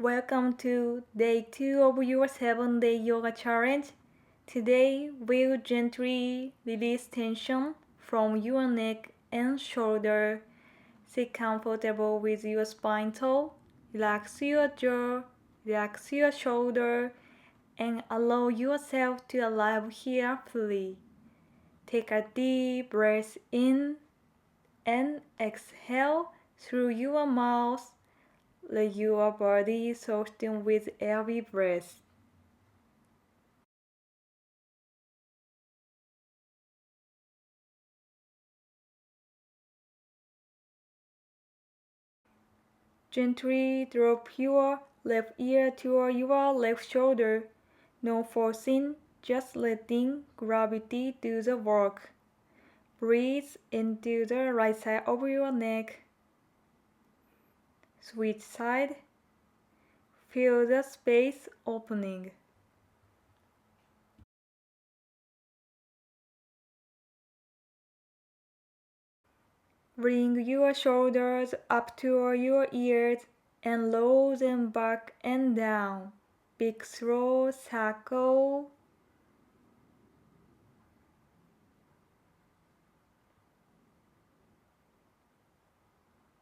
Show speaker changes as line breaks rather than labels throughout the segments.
Welcome to day 2 of your 7-day yoga challenge. Today, we'll gently release tension from your neck and shoulder. Sit comfortable with your spine tall. Relax your jaw, relax your shoulder, and allow yourself to arrive here fully. Take a deep breath in and exhale through your mouth. Let your body soften with every breath. Gently drop your left ear toward your left shoulder. No forcing, just letting gravity do the work. Breathe into the right side of your neck. Switch side. Feel the space opening. Bring your shoulders up toward your ears and roll them back and down. Big slow circle.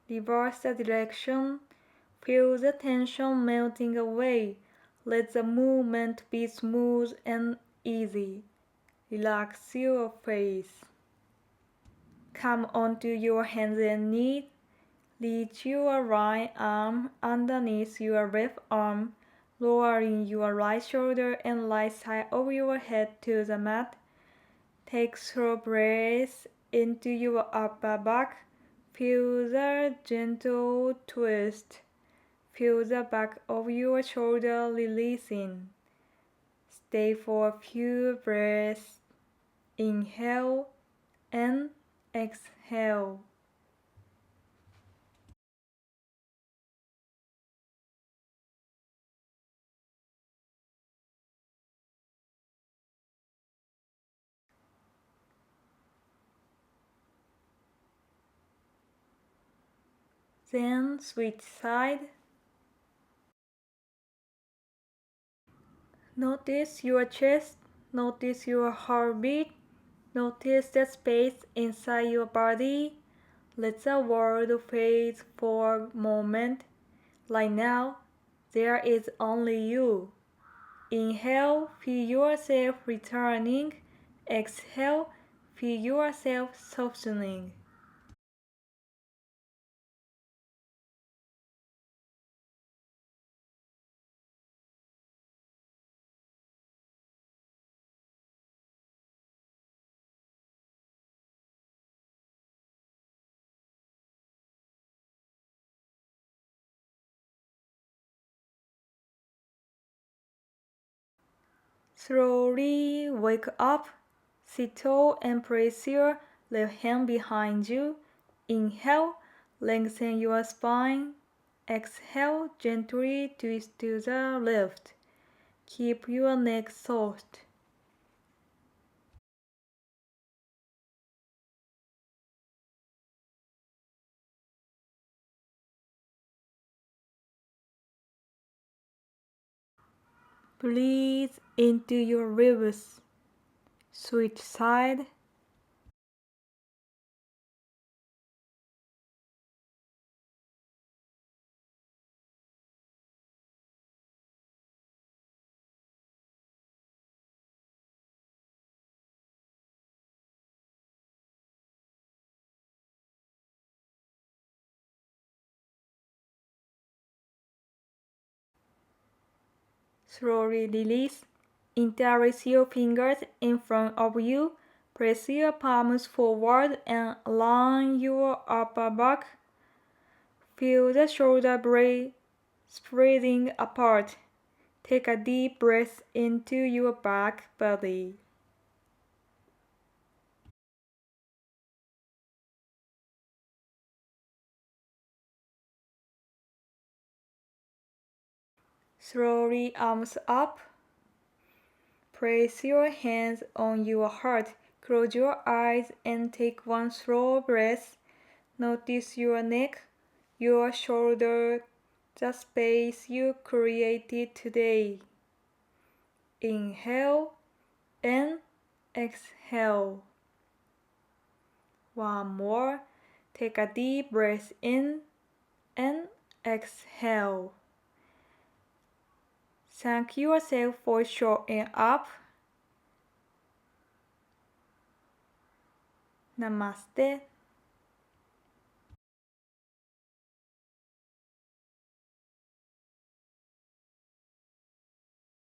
Reverse the direction. Feel the tension melting away. Let the movement be smooth and easy. Relax your face. Come onto your hands and knees. Reach your right arm underneath your left arm, lowering your right shoulder and right side of your head to the mat. Take slow breaths into your upper back. Feel the gentle twist. Feel the back of your shoulder releasing. Stay for a few breaths. Inhale and exhale. Then switch side. Notice your chest, notice your heartbeat, notice the space inside your body. Let the world fade for a moment. Right now, there is only you. Inhale, feel yourself returning. Exhale, feel yourself softening. Slowly wake up, sit tall and place your left hand behind you. Inhale, lengthen your spine. Exhale, gently twist to the left. Keep your neck soft. Breathe into your ribs. Switch side. Slowly release. Interlace your fingers in front of you. Press your palms forward and align your upper back. Feel the shoulder blade spreading apart. Take a deep breath into your back body. Slowly arms up. Place your hands on your heart. Close your eyes and take one slow breath. Notice your neck, your shoulder, the space you created today. Inhale and exhale. One more. Take a deep breath in and exhale. Thank yourself for showing up. Namaste.